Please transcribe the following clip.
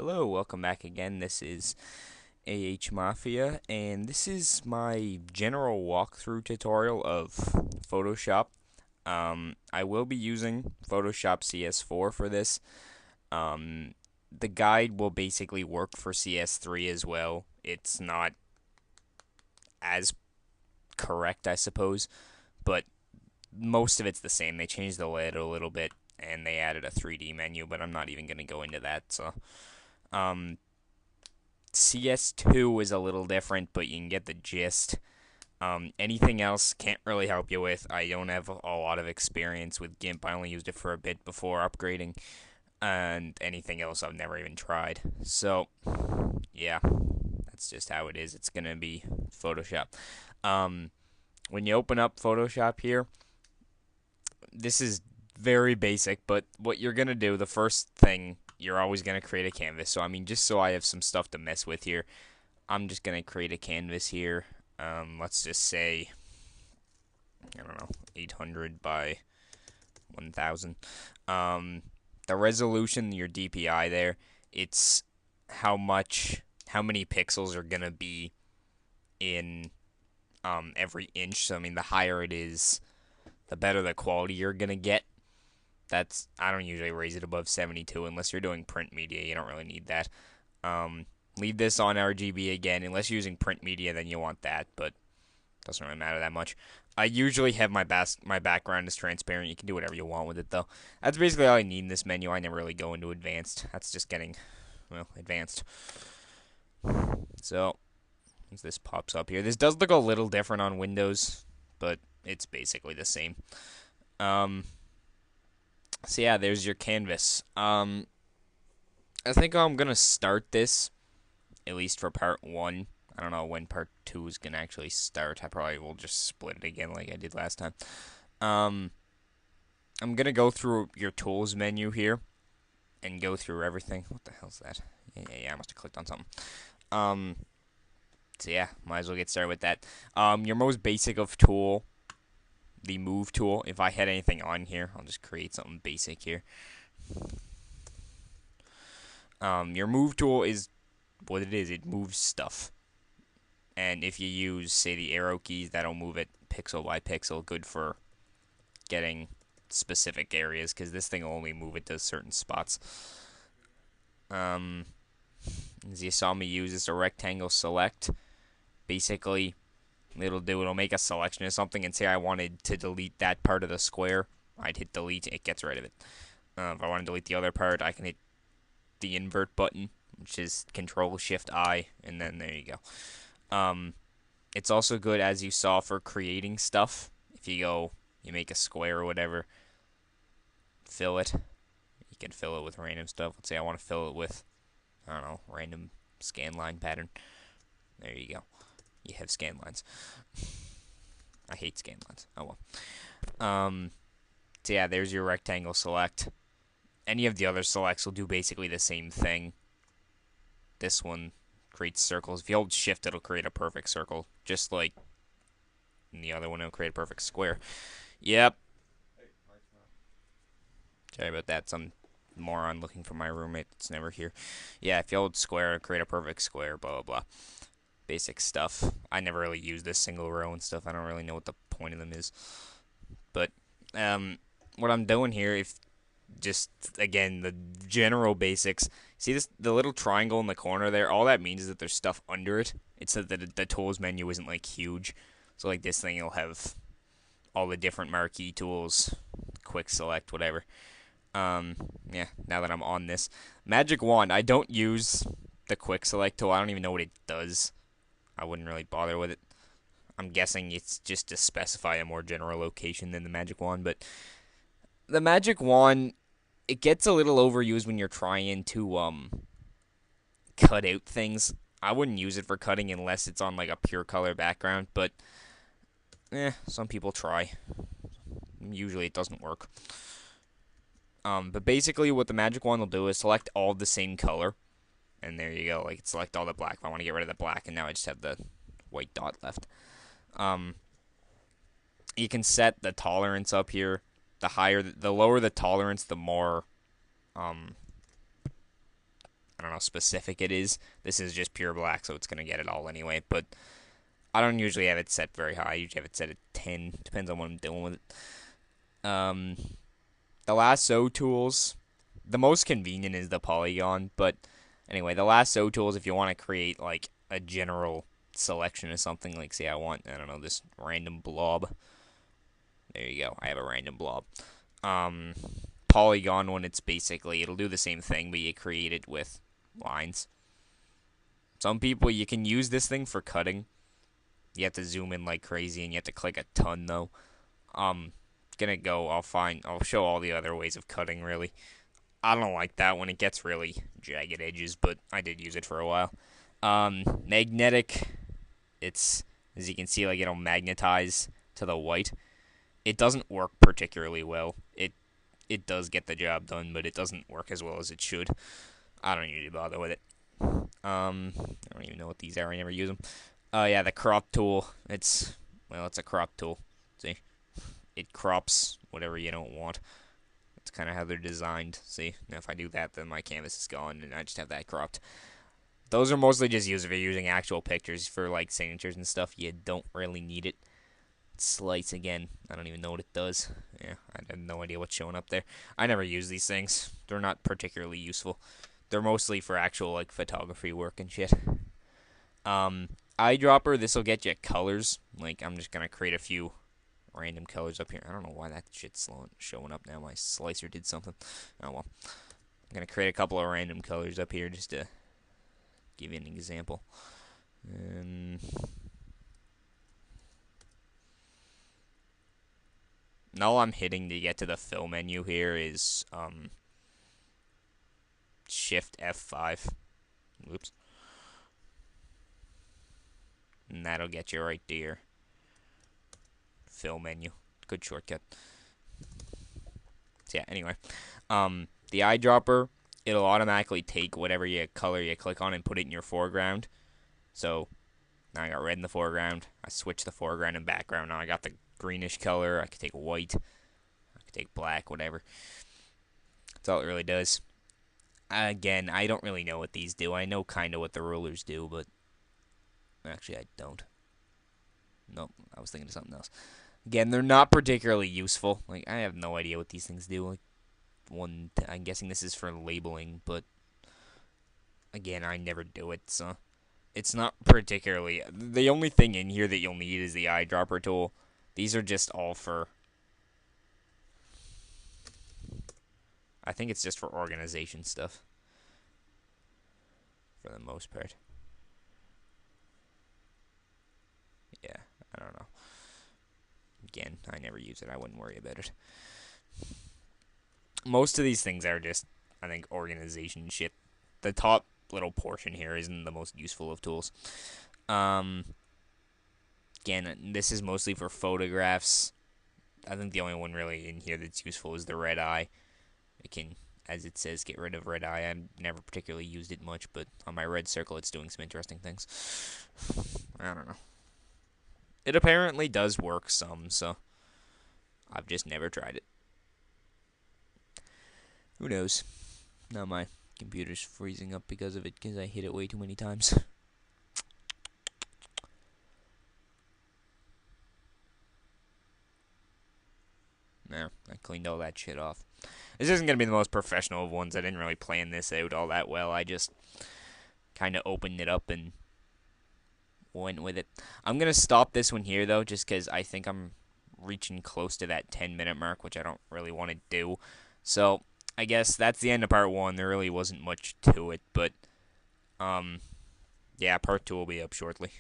Hello, welcome back again. This is Mafia, and this is my general walkthrough tutorial of Photoshop. I will be using Photoshop CS4 for this. The guide will basically work for CS3 as well. It's not as correct, I suppose, but most of it's the same. They changed the layout a little bit, and they added a 3D menu, but I'm not even going to go into that, so... CS2 is a little different, but you can get the gist. Anything else, can't really help you with. I don't have a lot of experience with GIMP. I only used it for a bit before upgrading. And anything else I've never even tried. So, yeah, that's just how it is. It's going to be Photoshop. When you open up Photoshop here, this is very basic, but what you're going to do, the first thing, you're always going to create a canvas. So, I mean, just so I have some stuff to mess with here, I'm just going to create a canvas here. Let's just say, I don't know, 800 by 1000. The resolution, your DPI there, it's how many pixels are going to be in every inch. So, I mean, the higher it is, the better the quality you're going to get. I don't usually raise it above 72 unless you're doing print media. You don't really need that. Leave this on RGB again. Unless you're using print media, then you want that, but it doesn't really matter that much. I usually have my background is transparent. You can do whatever you want with it, though. That's basically all I need in this menu. I never really go into advanced. That's just getting, well, advanced. So, once this pops up here, this does look a little different on Windows, but it's basically the same. So yeah, there's your canvas. I think I'm gonna start this, at least for part 1. I don't know when part 2 is gonna actually start. I probably will just split it again like I did last time. I'm gonna go through your tools menu here and go through everything. What the hell's that? Yeah, I must have clicked on something. So yeah, might as well get started with that. Your most basic of tool, the move tool. If I had anything on here, I'll just create something basic here. Your move tool is what it is. It moves stuff. And if you use, say, the arrow keys, that'll move it pixel by pixel. Good for getting specific areas, because this thing will only move it to certain spots. As you saw me use, it's a rectangle select. Basically, it'll make a selection of something, and say I wanted to delete that part of the square, I'd hit delete, it gets rid of it. If I want to delete the other part, I can hit the invert button, which is Control-Shift-I, and then there you go. It's also good, as you saw, for creating stuff. If you make a square or whatever, fill it. You can fill it with random stuff. Let's say I want to fill it with, I don't know, random scan line pattern. There you go. You have scan lines. I hate scan lines. Oh well. So yeah, there's your rectangle select. Any of the other selects will do basically the same thing. This one creates circles. If you hold shift, it'll create a perfect circle. Just like in the other one, it'll create a perfect square. Yep. Sorry about that. Some moron looking for my roommate that's never here. Yeah, if you hold square, it'll create a perfect square, blah, blah, blah. Basic stuff. I never really use this single row and stuff. I don't really know what the point of them is. But what I'm doing here, if just again the general basics. See this, the little triangle in the corner there? All that means is that there's stuff under it. It's that the tools menu isn't like huge. So like this thing will have all the different marquee tools, quick select, whatever. Yeah, now that I'm on this magic wand, I don't use the quick select tool. I don't even know what it does. I wouldn't really bother with it. I'm guessing it's just to specify a more general location than the magic wand, but the magic wand, it gets a little overused when you're trying to cut out things. I wouldn't use it for cutting unless it's on like a pure color background, but some people try. Usually it doesn't work. But basically what the magic wand will do is select all the same color. And there you go. Like, select all the black. I want to get rid of the black, and now I just have the white dot left. You can set the tolerance up here. The lower the tolerance, the more I don't know, specific it is. This is just pure black, so it's going to get it all anyway. But I don't usually have it set very high. I usually have it set at 10. Depends on what I'm doing with it. The lasso tools, the most convenient is the polygon. But anyway, the lasso tools, if you want to create like a general selection of something, like say I want, I don't know, this random blob. There you go. I have a random blob. Polygon one, it's basically, it'll do the same thing, but you create it with lines. Some people, you can use this thing for cutting. You have to zoom in like crazy, and you have to click a ton, though. I'll show all the other ways of cutting, really. I don't like that when it gets really jagged edges, but I did use it for a while. Magnetic, it's, as you can see, like it'll magnetize to the white. It doesn't work particularly well. It does get the job done, but it doesn't work as well as it should. I don't usually bother with it. I don't even know what these are. I never use them. Yeah, the crop tool. It's a crop tool. See, it crops whatever you don't want. That's kind of how they're designed. See, now if I do that, then my canvas is gone, and I just have that cropped. Those are mostly just used if you're using actual pictures for like signatures and stuff. You don't really need it. Slice again. I don't even know what it does. Yeah, I have no idea what's showing up there. I never use these things. They're not particularly useful. They're mostly for actual like photography work and shit. Eyedropper, this will get you colors. Like I'm just gonna create a few random colors up here. I don't know why that shit's showing up now. My slicer did something. Oh well. I'm gonna create a couple of random colors up here just to give you an example. And all I'm hitting to get to the fill menu here is Shift F5. Oops. And that'll get you right there. Fill menu. Good shortcut. So yeah, anyway. The eyedropper, it'll automatically take whatever color you click on and put it in your foreground. So now I got red in the foreground. I switch the foreground and background. Now I got the greenish color. I could take white. I could take black, whatever. That's all it really does. Again, I don't really know what these do. I know kind of what the rulers do, but actually I don't. Nope, I was thinking of something else. Again, they're not particularly useful. Like, I have no idea what these things do. Like, I'm guessing this is for labeling, but again, I never do it, so it's not particularly. The only thing in here that you'll need is the eyedropper tool. These are just all for. I think it's just for organization stuff. For the most part. Yeah, I don't know. Again, I never use it. I wouldn't worry about it. Most of these things are just, I think, organization shit. The top little portion here isn't the most useful of tools. Again, this is mostly for photographs. I think the only one really in here that's useful is the red eye. It can, as it says, get rid of red eye. I've never particularly used it much, but on my red circle, it's doing some interesting things. I don't know. It apparently does work some, so I've just never tried it. Who knows? Now my computer's freezing up because of it, because I hit it way too many times. There, I cleaned all that shit off. This isn't going to be the most professional of ones. I didn't really plan this out all that well. I just kind of opened it up and went with it. I'm going to stop this one here, though, just because I think I'm reaching close to that 10-minute mark, which I don't really want to do. So, I guess that's the end of part 1. There really wasn't much to it, but, yeah, part 2 will be up shortly.